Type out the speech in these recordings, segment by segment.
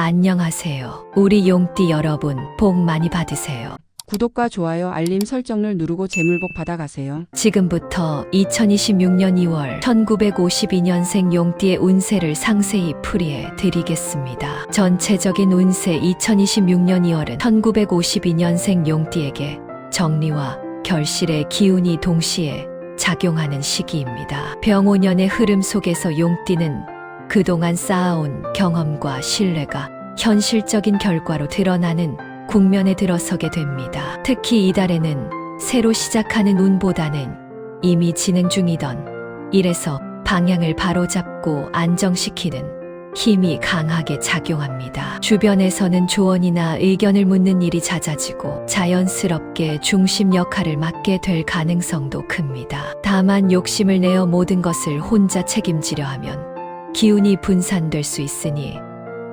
안녕하세요. 우리 용띠 여러분, 복 많이 받으세요. 구독과 좋아요, 알림 설정을 누르고 재물복 받아가세요. 지금부터 2026년 2월 1952년생 용띠의 운세를 상세히 풀이해 드리겠습니다. 전체적인 운세 2026년 2월은 1952년생 용띠에게 정리와 결실의 기운이 동시에 작용하는 시기입니다. 병5년의 흐름 속에서 용띠는 그동안 쌓아온 경험과 신뢰가 현실적인 결과로 드러나는 국면에 들어서게 됩니다. 특히 이달에는 새로 시작하는 운보다는 이미 진행 중이던 일에서 방향을 바로잡고 안정시키는 힘이 강하게 작용합니다. 주변에서는 조언이나 의견을 묻는 일이 잦아지고 자연스럽게 중심 역할을 맡게 될 가능성도 큽니다. 다만 욕심을 내어 모든 것을 혼자 책임지려 하면 기운이 분산될 수 있으니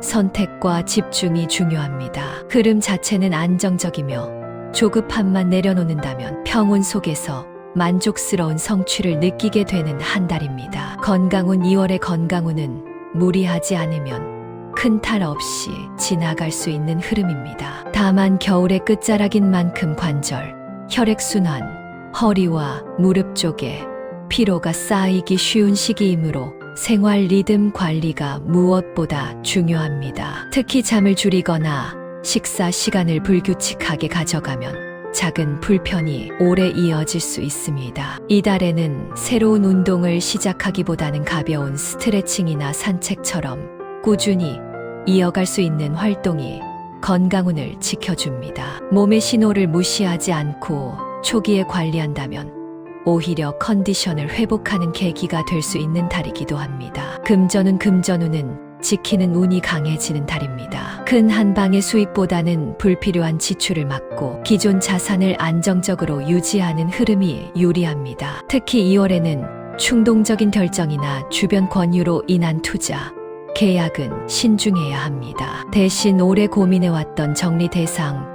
선택과 집중이 중요합니다. 흐름 자체는 안정적이며 조급함만 내려놓는다면 평온 속에서 만족스러운 성취를 느끼게 되는 한 달입니다. 건강운 2월의 건강운은 무리하지 않으면 큰 탈 없이 지나갈 수 있는 흐름입니다. 다만 겨울의 끝자락인 만큼 관절, 혈액순환, 허리와 무릎 쪽에 피로가 쌓이기 쉬운 시기이므로 생활 리듬 관리가 무엇보다 중요합니다. 특히 잠을 줄이거나 식사 시간을 불규칙하게 가져가면 작은 불편이 오래 이어질 수 있습니다. 이달에는 새로운 운동을 시작하기보다는 가벼운 스트레칭이나 산책처럼 꾸준히 이어갈 수 있는 활동이 건강운을 지켜줍니다. 몸의 신호를 무시하지 않고 초기에 관리한다면 오히려 컨디션을 회복하는 계기가 될 수 있는 달이기도 합니다. 금전운은 지키는 운이 강해지는 달입니다. 큰 한 방의 수입보다는 불필요한 지출을 막고 기존 자산을 안정적으로 유지하는 흐름이 유리합니다. 특히 2월에는 충동적인 결정이나 주변 권유로 인한 투자, 계약은 신중해야 합니다. 대신 오래 고민해왔던 정리 대상,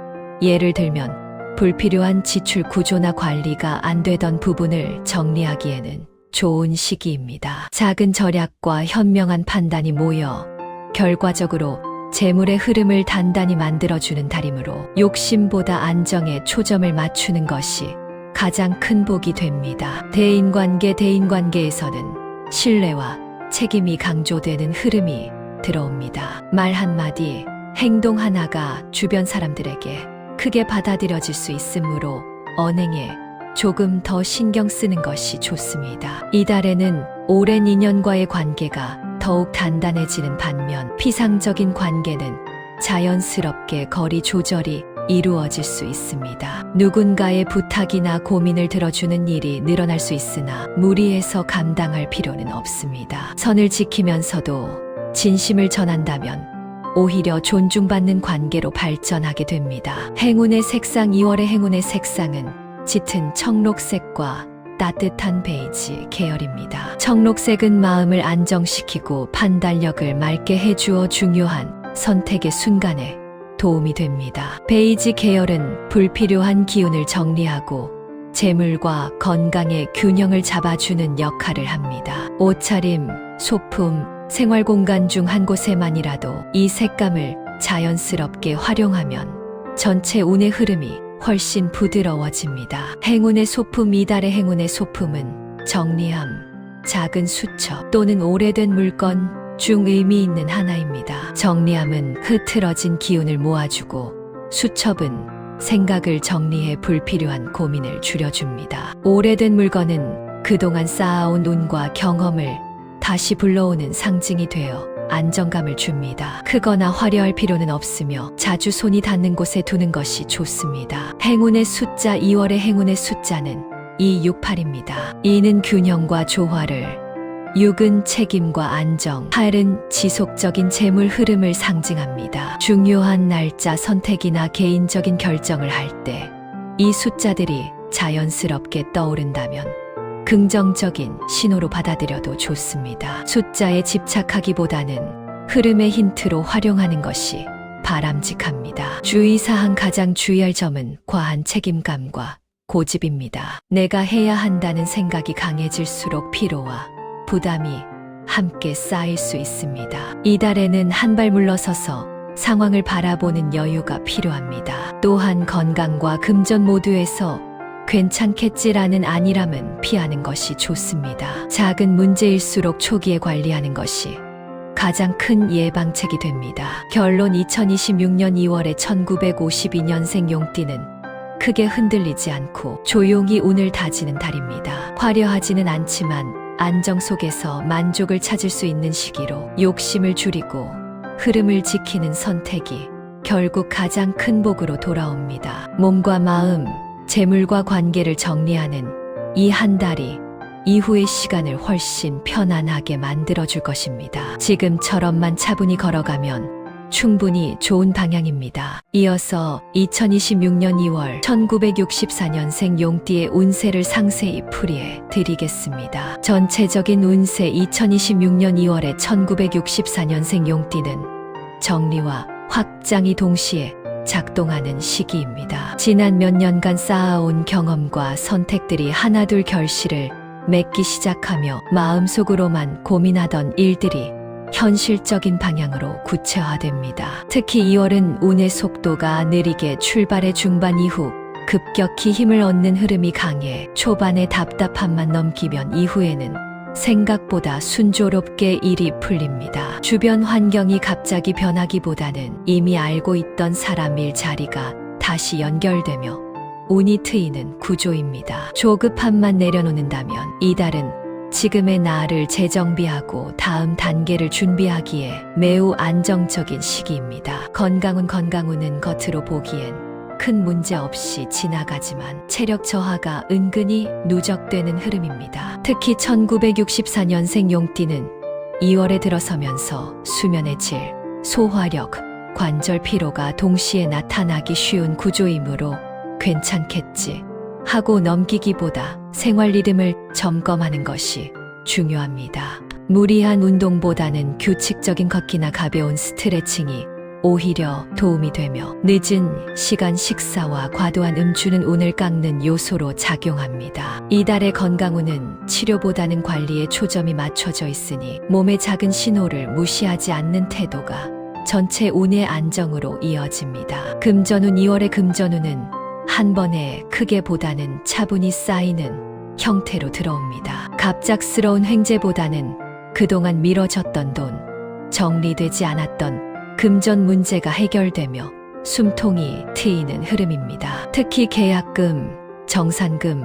예를 들면 불필요한 지출 구조나 관리가 안 되던 부분을 정리하기에는 좋은 시기입니다. 작은 절약과 현명한 판단이 모여 결과적으로 재물의 흐름을 단단히 만들어주는 달이므로 욕심보다 안정에 초점을 맞추는 것이 가장 큰 복이 됩니다. 대인관계에서는 신뢰와 책임이 강조되는 흐름이 들어옵니다. 말 한마디, 행동 하나가 주변 사람들에게 크게 받아들여질 수 있으므로 언행에 조금 더 신경 쓰는 것이 좋습니다. 이달에는 오랜 인연과의 관계가 더욱 단단해지는 반면 피상적인 관계는 자연스럽게 거리 조절이 이루어질 수 있습니다. 누군가의 부탁이나 고민을 들어주는 일이 늘어날 수 있으나 무리해서 감당할 필요는 없습니다. 선을 지키면서도 진심을 전한다면 오히려 존중받는 관계로 발전하게 됩니다. 행운의 색상 2월의 행운의 색상은 짙은 청록색과 따뜻한 베이지 계열입니다. 청록색은 마음을 안정시키고 판단력을 맑게 해주어 중요한 선택의 순간에 도움이 됩니다. 베이지 계열은 불필요한 기운을 정리하고 재물과 건강의 균형을 잡아주는 역할을 합니다. 옷차림, 소품, 생활공간 중 한 곳에만이라도 이 색감을 자연스럽게 활용하면 전체 운의 흐름이 훨씬 부드러워집니다. 행운의 소품 이달의 행운의 소품은 정리함, 작은 수첩 또는 오래된 물건 중 의미 있는 하나입니다. 정리함은 흐트러진 기운을 모아주고 수첩은 생각을 정리해 불필요한 고민을 줄여줍니다. 오래된 물건은 그동안 쌓아온 운과 경험을 다시 불러오는 상징이 되어 안정감을 줍니다. 크거나 화려할 필요는 없으며 자주 손이 닿는 곳에 두는 것이 좋습니다. 행운의 숫자 2월의 행운의 숫자는 268입니다. 2는 균형과 조화를, 6은 책임과 안정, 8은 지속적인 재물 흐름을 상징합니다. 중요한 날짜 선택이나 개인적인 결정을 할 때 이 숫자들이 자연스럽게 떠오른다면 긍정적인 신호로 받아들여도 좋습니다. 숫자에 집착하기보다는 흐름의 힌트로 활용하는 것이 바람직합니다. 주의사항 가장 주의할 점은 과한 책임감과 고집입니다. 내가 해야 한다는 생각이 강해질수록 피로와 부담이 함께 쌓일 수 있습니다. 이달에는 한 발 물러서서 상황을 바라보는 여유가 필요합니다. 또한 건강과 금전 모두에서 괜찮겠지라는 안일함은 피하는 것이 좋습니다. 작은 문제일수록 초기에 관리하는 것이 가장 큰 예방책이 됩니다. 결론 2026년 2월에 1952년생 용띠는 크게 흔들리지 않고 조용히 운을 다지는 달입니다. 화려하지는 않지만 안정 속에서 만족을 찾을 수 있는 시기로 욕심을 줄이고 흐름을 지키는 선택이 결국 가장 큰 복으로 돌아옵니다. 몸과 마음, 재물과 관계를 정리하는 이 한 달이 이후의 시간을 훨씬 편안하게 만들어줄 것입니다. 지금처럼만 차분히 걸어가면 충분히 좋은 방향입니다. 이어서 2026년 2월 1964년생 용띠의 운세를 상세히 풀이해 드리겠습니다. 전체적인 운세 2026년 2월에 1964년생 용띠는 정리와 확장이 동시에 작동하는 시기입니다. 지난 몇 년간 쌓아온 경험과 선택들이 하나둘 결실을 맺기 시작하며 마음속으로만 고민하던 일들이 현실적인 방향으로 구체화됩니다. 특히 2월은 운의 속도가 느리게 출발의 중반 이후 급격히 힘을 얻는 흐름이 강해 초반의 답답함만 넘기면 이후에는 생각보다 순조롭게 일이 풀립니다. 주변 환경이 갑자기 변하기보다는 이미 알고 있던 사람 일 자리가 다시 연결되며 운이 트이는 구조입니다. 조급함만 내려놓는다면 이달은 지금의 나를 재정비하고 다음 단계를 준비하기에 매우 안정적인 시기입니다. 건강운은 겉으로 보기엔 큰 문제 없이 지나가지만 체력 저하가 은근히 누적되는 흐름입니다. 특히 1964년생 용띠는 2월에 들어서면서 수면의 질, 소화력, 관절 피로가 동시에 나타나기 쉬운 구조이므로 괜찮겠지 하고 넘기기보다 생활 리듬을 점검하는 것이 중요합니다. 무리한 운동보다는 규칙적인 걷기나 가벼운 스트레칭이 오히려 도움이 되며 늦은 시간 식사와 과도한 음주는 운을 깎는 요소로 작용합니다. 이달의 건강운은 치료보다는 관리에 초점이 맞춰져 있으니 몸의 작은 신호를 무시하지 않는 태도가 전체 운의 안정으로 이어집니다. 금전운 2월의 금전운은 한 번에 크게 보다는 차분히 쌓이는 형태로 들어옵니다. 갑작스러운 횡재보다는 그동안 미뤄졌던 돈, 정리되지 않았던 금전 문제가 해결되며 숨통이 트이는 흐름입니다. 특히 계약금, 정산금,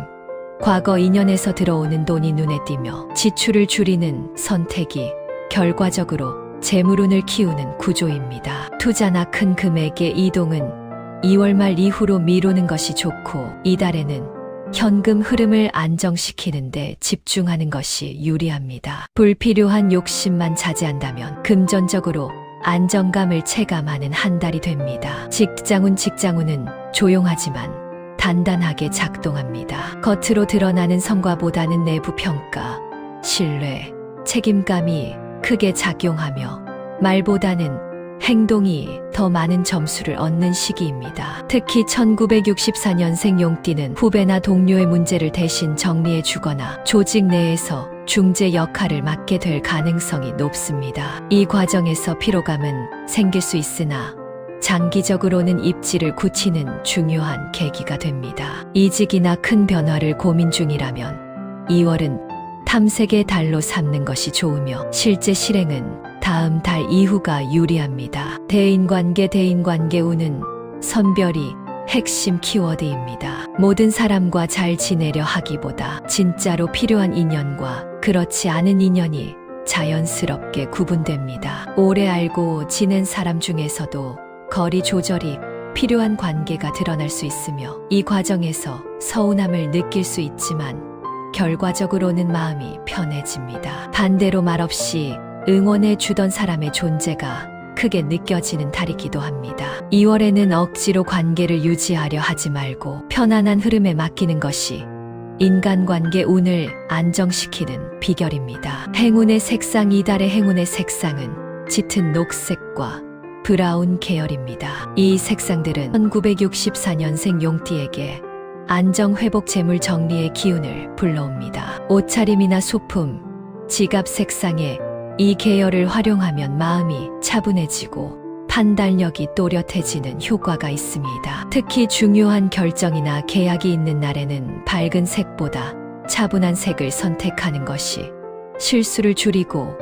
과거 인연에서 들어오는 돈이 눈에 띄며 지출을 줄이는 선택이 결과적으로 재물운을 키우는 구조입니다. 투자나 큰 금액의 이동은 2월 말 이후로 미루는 것이 좋고 이달에는 현금 흐름을 안정시키는데 집중하는 것이 유리합니다. 불필요한 욕심만 자제한다면 금전적으로 안정감을 체감하는 한 달이 됩니다. 직장운은 조용하지만 단단하게 작동합니다. 겉으로 드러나는 성과보다는 내부 평가, 신뢰, 책임감이 크게 작용하며 말보다는 행동이 더 많은 점수를 얻는 시기입니다. 특히 1964년생 용띠는 후배나 동료의 문제를 대신 정리해 주거나 조직 내에서 중재 역할을 맡게 될 가능성이 높습니다. 이 과정에서 피로감은 생길 수 있으나 장기적으로는 입지를 굳히는 중요한 계기가 됩니다. 이직이나 큰 변화를 고민 중이라면 2월은 탐색의 달로 삼는 것이 좋으며 실제 실행은 다음 달 이후가 유리합니다. 대인관계 운은 선별이 핵심 키워드입니다. 모든 사람과 잘 지내려 하기보다 진짜로 필요한 인연과 그렇지 않은 인연이 자연스럽게 구분됩니다. 오래 알고 지낸 사람 중에서도 거리 조절이 필요한 관계가 드러날 수 있으며 이 과정에서 서운함을 느낄 수 있지만 결과적으로는 마음이 편해집니다. 반대로 말없이 응원해 주던 사람의 존재가 크게 느껴지는 달이기도 합니다. 2월에는 억지로 관계를 유지하려 하지 말고 편안한 흐름에 맡기는 것이 인간관계 운을 안정시키는 비결입니다. 행운의 색상 이달의 행운의 색상은 짙은 녹색과 브라운 계열입니다. 이 색상들은 1964년생 용띠에게 안정회복 재물 정리의 기운을 불러옵니다. 옷차림이나 소품, 지갑 색상에 이 계열을 활용하면 마음이 차분해지고 판단력이 또렷해지는 효과가 있습니다. 특히 중요한 결정이나 계약이 있는 날에는 밝은 색보다 차분한 색을 선택하는 것이 실수를 줄이고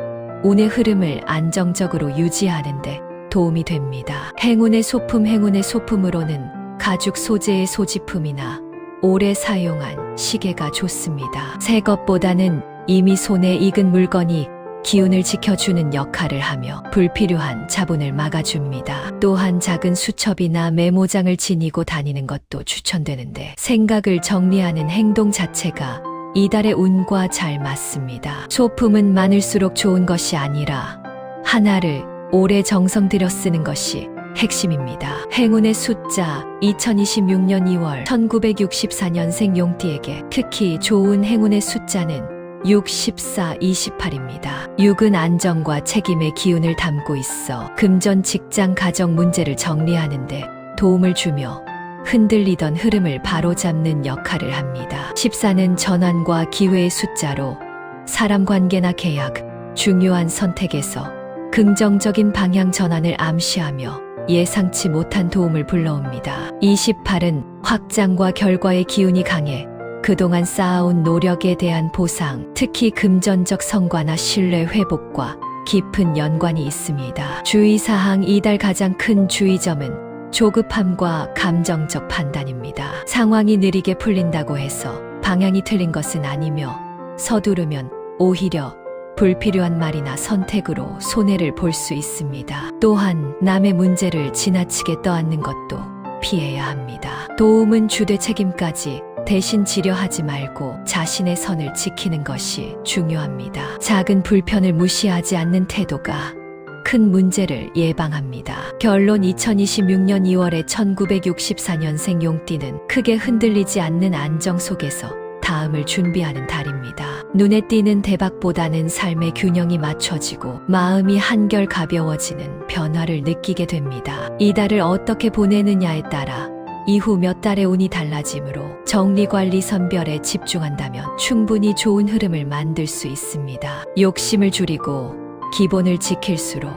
운의 흐름을 안정적으로 유지하는 데 도움이 됩니다. 행운의 소품, 행운의 소품으로는 가죽 소재의 소지품이나 오래 사용한 시계가 좋습니다. 새 것보다는 이미 손에 익은 물건이 기운을 지켜주는 역할을 하며 불필요한 자본을 막아줍니다. 또한 작은 수첩이나 메모장을 지니고 다니는 것도 추천되는데 생각을 정리하는 행동 자체가 이달의 운과 잘 맞습니다. 소품은 많을수록 좋은 것이 아니라 하나를 오래 정성 들여 쓰는 것이 핵심입니다. 행운의 숫자 2026년 2월 1964년생 용띠에게 특히 좋은 행운의 숫자는 6, 14, 28입니다. 6은 안정과 책임의 기운을 담고 있어 금전, 직장, 가정 문제를 정리하는데 도움을 주며 흔들리던 흐름을 바로잡는 역할을 합니다. 14는 전환과 기회의 숫자로 사람 관계나 계약, 중요한 선택에서 긍정적인 방향 전환을 암시하며 예상치 못한 도움을 불러옵니다. 28은 확장과 결과의 기운이 강해 그동안 쌓아온 노력에 대한 보상, 특히 금전적 성과나 신뢰 회복과 깊은 연관이 있습니다. 주의사항 이달 가장 큰 주의점은 조급함과 감정적 판단입니다. 상황이 느리게 풀린다고 해서 방향이 틀린 것은 아니며 서두르면 오히려 불필요한 말이나 선택으로 손해를 볼 수 있습니다. 또한 남의 문제를 지나치게 떠안는 것도 피해야 합니다. 도움은 주되 책임까지 대신 지려하지 말고 자신의 선을 지키는 것이 중요합니다. 작은 불편을 무시하지 않는 태도가 큰 문제를 예방합니다. 결론 2026년 2월에 1964년생 용띠는 크게 흔들리지 않는 안정 속에서 다음을 준비하는 달입니다. 눈에 띄는 대박보다는 삶의 균형이 맞춰지고 마음이 한결 가벼워지는 변화를 느끼게 됩니다. 이 달을 어떻게 보내느냐에 따라 이후 몇 달의 운이 달라지므로 정리관리 선별에 집중한다면 충분히 좋은 흐름을 만들 수 있습니다. 욕심을 줄이고 기본을 지킬수록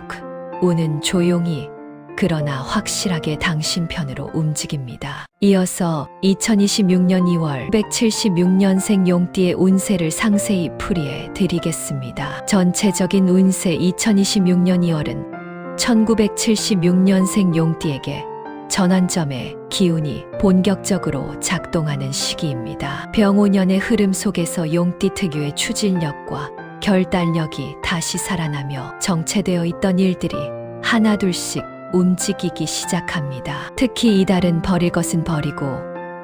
운은 조용히 그러나 확실하게 당신 편으로 움직입니다. 이어서 2026년 2월 976년생 용띠의 운세를 상세히 풀이해 드리겠습니다. 전체적인 운세 2026년 2월은 1976년생 용띠에게 전환점의 기운이 본격적으로 작동하는 시기입니다. 병오년의 흐름 속에서 용띠 특유의 추진력과 결단력이 다시 살아나며 정체되어 있던 일들이 하나둘씩 움직이기 시작합니다. 특히 이달은 버릴 것은 버리고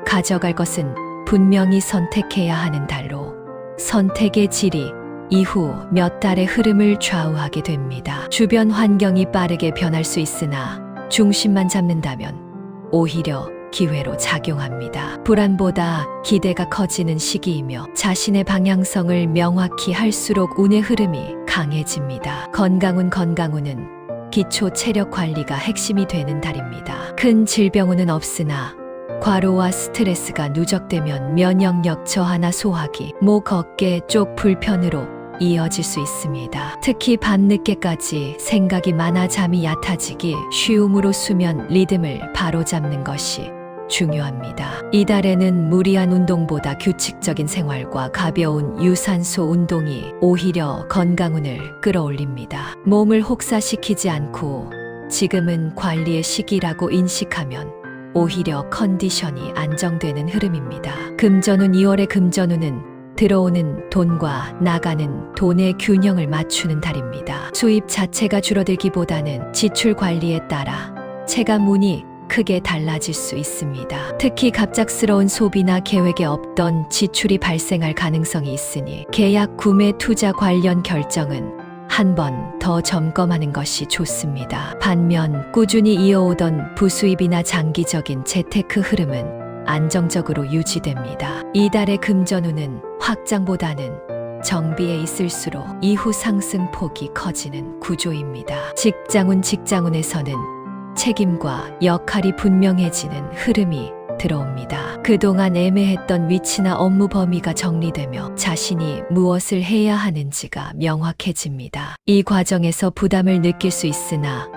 가져갈 것은 분명히 선택해야 하는 달로 선택의 질이 이후 몇 달의 흐름을 좌우하게 됩니다. 주변 환경이 빠르게 변할 수 있으나 중심만 잡는다면 오히려 기회로 작용합니다. 불안보다 기대가 커지는 시기이며 자신의 방향성을 명확히 할수록 운의 흐름이 강해집니다. 건강운은 기초 체력 관리가 핵심이 되는 달입니다. 큰 질병운은 없으나 과로와 스트레스가 누적되면 면역력 저하나 소화기, 목, 어깨 쪽 불편으로 이어질 수 있습니다. 특히 밤늦게까지 생각이 많아 잠이 얕아지기 쉬움으로 수면 리듬을 바로잡는 것이 중요합니다. 이달에는 무리한 운동보다 규칙적인 생활과 가벼운 유산소 운동이 오히려 건강운을 끌어올립니다. 몸을 혹사시키지 않고 지금은 관리의 시기라고 인식하면 오히려 컨디션이 안정되는 흐름입니다. 금전운 2월의 금전운은 들어오는 돈과 나가는 돈의 균형을 맞추는 달입니다. 수입 자체가 줄어들기보다는 지출 관리에 따라 체감운이 크게 달라질 수 있습니다. 특히 갑작스러운 소비나 계획에 없던 지출이 발생할 가능성이 있으니 계약, 구매, 투자 관련 결정은 한 번 더 점검하는 것이 좋습니다. 반면 꾸준히 이어오던 부수입이나 장기적인 재테크 흐름은 안정적으로 유지됩니다. 이달의 금전운은 확장보다는 정비에 있을수록 이후 상승폭이 커지는 구조입니다. 직장운에서는 책임과 역할이 분명해지는 흐름이 들어옵니다. 그동안 애매했던 위치나 업무 범위가 정리되며 자신이 무엇을 해야 하는지가 명확해집니다. 이 과정에서 부담을 느낄 수 있으나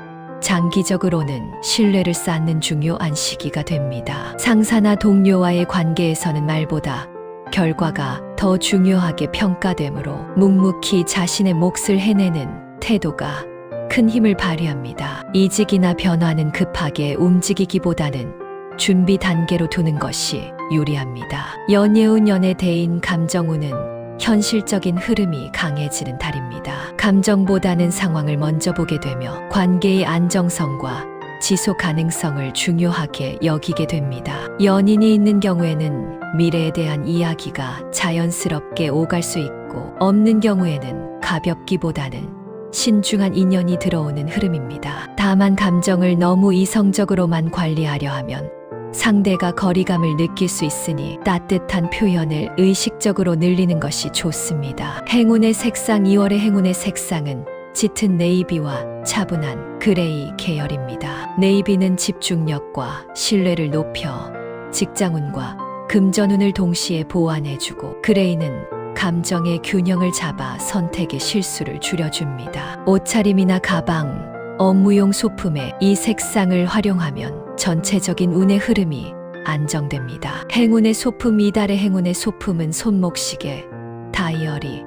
장기적으로는 신뢰를 쌓는 중요한 시기가 됩니다. 상사나 동료와의 관계에서는 말보다 결과가 더 중요하게 평가되므로 묵묵히 자신의 몫을 해내는 태도가 큰 힘을 발휘합니다. 이직이나 변화는 급하게 움직이기보다는 준비 단계로 두는 것이 유리합니다. 연예운 연애대인 감정운은 현실적인 흐름이 강해지는 달입니다. 감정보다는 상황을 먼저 보게 되며 관계의 안정성과 지속 가능성을 중요하게 여기게 됩니다. 연인이 있는 경우에는 미래에 대한 이야기가 자연스럽게 오갈 수 있고, 없는 경우에는 가볍기보다는 신중한 인연이 들어오는 흐름입니다. 다만 감정을 너무 이성적으로만 관리하려 하면 상대가 거리감을 느낄 수 있으니 따뜻한 표현을 의식적으로 늘리는 것이 좋습니다. 행운의 색상 2월의 행운의 색상은 짙은 네이비와 차분한 그레이 계열입니다. 네이비는 집중력과 신뢰를 높여 직장운과 금전운을 동시에 보완해주고, 그레이는 감정의 균형을 잡아 선택의 실수를 줄여줍니다. 옷차림이나 가방, 업무용 소품에 이 색상을 활용하면 전체적인 운의 흐름이 안정됩니다. 행운의 소품 이달의 행운의 소품은 손목시계, 다이어리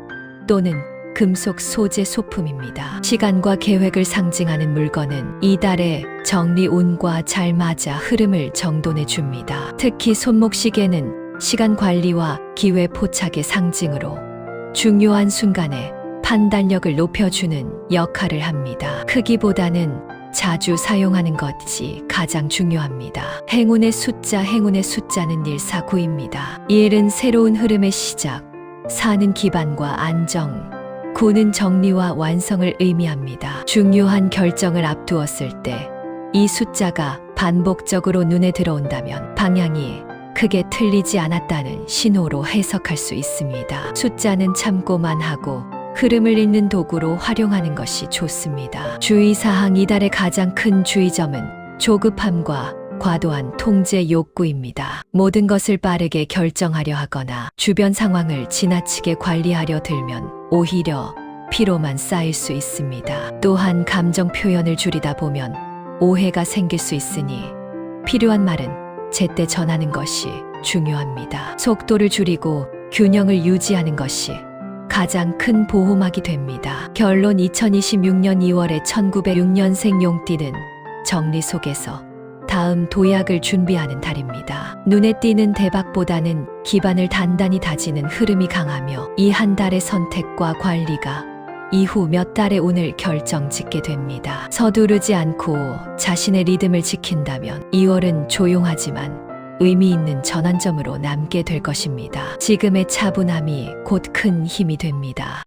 또는 금속 소재 소품입니다. 시간과 계획을 상징하는 물건은 이달의 정리 운과 잘 맞아 흐름을 정돈해 줍니다. 특히 손목시계는 시간 관리와 기회 포착의 상징으로 중요한 순간에 판단력을 높여주는 역할을 합니다. 크기보다는 자주 사용하는 것이 가장 중요합니다. 행운의 숫자는 149입니다. 1은 새로운 흐름의 시작, 4는 기반과 안정, 9는 정리와 완성을 의미합니다. 중요한 결정을 앞두었을 때 이 숫자가 반복적으로 눈에 들어온다면 방향이 크게 틀리지 않았다는 신호로 해석할 수 있습니다. 숫자는 참고만 하고 흐름을 읽는 도구로 활용하는 것이 좋습니다. 주의사항 이달의 가장 큰 주의점은 조급함과 과도한 통제 욕구입니다. 모든 것을 빠르게 결정하려 하거나 주변 상황을 지나치게 관리하려 들면 오히려 피로만 쌓일 수 있습니다. 또한 감정 표현을 줄이다 보면 오해가 생길 수 있으니 필요한 말은 제때 전하는 것이 중요합니다. 속도를 줄이고 균형을 유지하는 것이 가장 큰 보호막이 됩니다. 결론 2026년 2월에 1906년생 용띠는 정리 속에서 다음 도약을 준비하는 달입니다. 눈에 띄는 대박보다는 기반을 단단히 다지는 흐름이 강하며, 이 한 달의 선택과 관리가 이후 몇 달의 운을 결정짓게 됩니다. 서두르지 않고 자신의 리듬을 지킨다면 2월은 조용하지만 의미 있는 전환점으로 남게 될 것입니다. 지금의 차분함이 곧 큰 힘이 됩니다.